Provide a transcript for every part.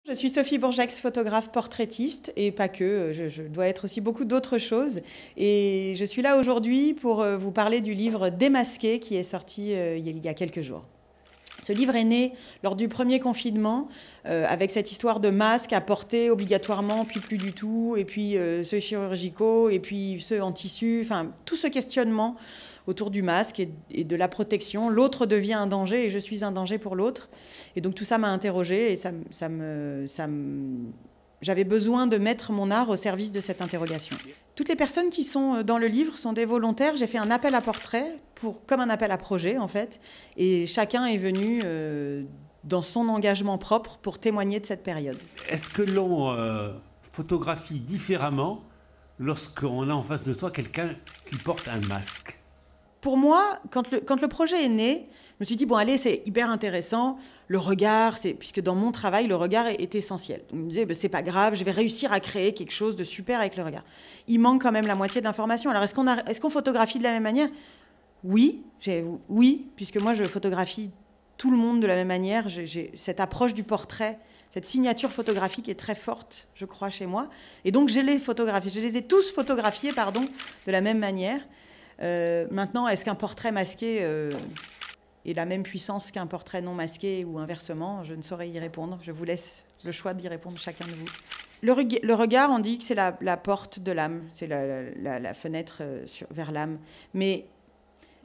Je suis Sophie Bourgeax, photographe portraitiste et pas que, je dois être aussi beaucoup d'autres choses. Et je suis là aujourd'hui pour vous parler du livre Démasqué qui est sorti il y a quelques jours. Ce livre est né lors du premier confinement, avec cette histoire de masques à porter obligatoirement, puis plus du tout, et puis ceux chirurgicaux, et puis ceux en tissu, enfin tout ce questionnement autour du masque et de la protection. L'autre devient un danger et je suis un danger pour l'autre. Et donc tout ça m'a interrogée et j'avais besoin de mettre mon art au service de cette interrogation. Toutes les personnes qui sont dans le livre sont des volontaires. J'ai fait un appel à portrait, comme un appel à projet en fait. Et chacun est venu dans son engagement propre pour témoigner de cette période. Est-ce que l'on photographie différemment lorsqu'on a en face de toi quelqu'un qui porte un masque ? Pour moi, quand le projet est né, je me suis dit, bon allez, c'est hyper intéressant, le regard, puisque dans mon travail, le regard est essentiel. Donc, je me disais, ben, c'est pas grave, je vais réussir à créer quelque chose de super avec le regard. Il manque quand même la moitié de l'information. Alors est-ce qu'on photographie de la même manière ? Oui, puisque moi je photographie tout le monde de la même manière. J'ai cette approche du portrait, cette signature photographique est très forte, je crois, chez moi. Et donc je les ai tous photographiés, de la même manière. Maintenant, est-ce qu'un portrait masqué ait la même puissance qu'un portrait non masqué ou inversement ? Je ne saurais y répondre. Je vous laisse le choix d'y répondre chacun de vous. Le regard, on dit que c'est la porte de l'âme, c'est la fenêtre vers l'âme. Mais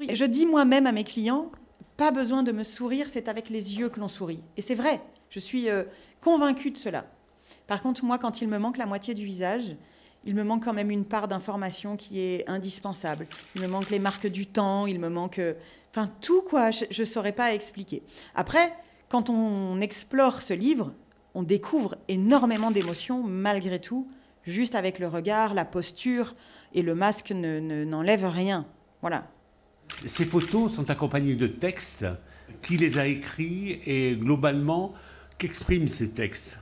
je dis moi-même à mes clients, pas besoin de me sourire, c'est avec les yeux que l'on sourit. Et c'est vrai, je suis convaincue de cela. Par contre, moi, quand il me manque la moitié du visage, il me manque quand même une part d'information qui est indispensable. Il me manque les marques du temps, il me manque... Enfin, tout, quoi, je ne saurais pas expliquer. Après, quand on explore ce livre, on découvre énormément d'émotions, malgré tout, juste avec le regard, la posture, et le masque n'enlève rien. Voilà. Ces photos sont accompagnées de textes. Qui les a écrits et globalement, qu'expriment ces textes ?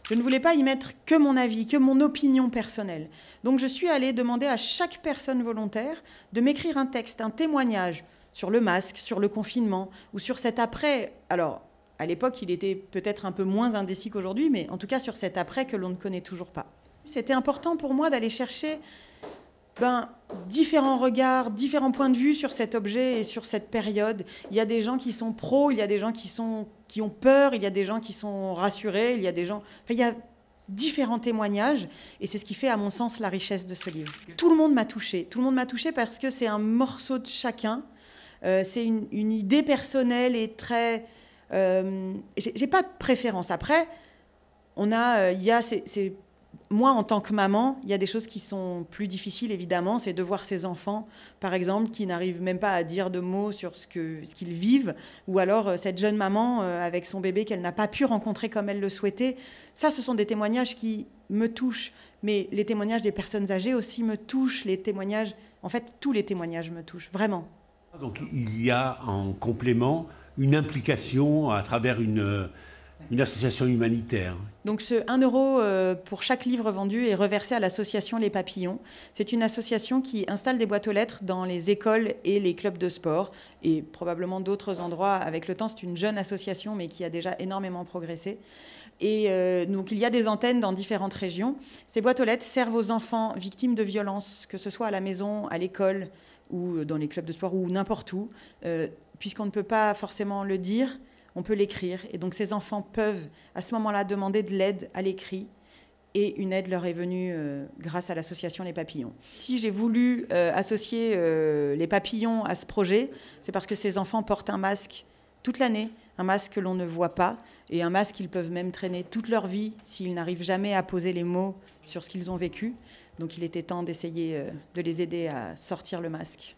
Je ne voulais pas y mettre que mon avis, que mon opinion personnelle. Donc je suis allée demander à chaque personne volontaire de m'écrire un texte, un témoignage sur le masque, sur le confinement ou sur cet après. Alors, à l'époque, il était peut-être un peu moins indécis qu'aujourd'hui, mais en tout cas sur cet après que l'on ne connaît toujours pas. C'était important pour moi d'aller chercher différents regards, différents points de vue sur cet objet et sur cette période. Il y a des gens qui sont pros, il y a des gens qui ont peur, il y a des gens qui sont rassurés, il y a des gens... Enfin, il y a différents témoignages et c'est ce qui fait, à mon sens, la richesse de ce livre. Tout le monde m'a touchée. Tout le monde m'a touchée parce que c'est un morceau de chacun. C'est une idée personnelle et très... j'ai pas de préférence. Après, moi, en tant que maman, il y a des choses qui sont plus difficiles, évidemment. C'est de voir ces enfants, par exemple, qui n'arrivent même pas à dire de mots sur ce qu'ils vivent. Ou alors cette jeune maman avec son bébé qu'elle n'a pas pu rencontrer comme elle le souhaitait. Ça, ce sont des témoignages qui me touchent. Mais les témoignages des personnes âgées aussi me touchent. En fait, tous les témoignages me touchent, vraiment. Donc il y a en complément une implication à travers une association humanitaire. Donc ce 1 € pour chaque livre vendu est reversé à l'association Les Papillons. C'est une association qui installe des boîtes aux lettres dans les écoles et les clubs de sport et probablement d'autres endroits. Avec le temps, c'est une jeune association mais qui a déjà énormément progressé. Et donc il y a des antennes dans différentes régions. Ces boîtes aux lettres servent aux enfants victimes de violences, que ce soit à la maison, à l'école ou dans les clubs de sport ou n'importe où. Puisqu'on ne peut pas forcément le dire, on peut l'écrire. Et donc ces enfants peuvent à ce moment-là demander de l'aide à l'écrit. Et une aide leur est venue grâce à l'association Les Papillons. Si j'ai voulu associer les papillons à ce projet, c'est parce que ces enfants portent un masque toute l'année, un masque que l'on ne voit pas, et un masque qu'ils peuvent même traîner toute leur vie s'ils n'arrivent jamais à poser les mots sur ce qu'ils ont vécu. Donc il était temps d'essayer de les aider à sortir le masque.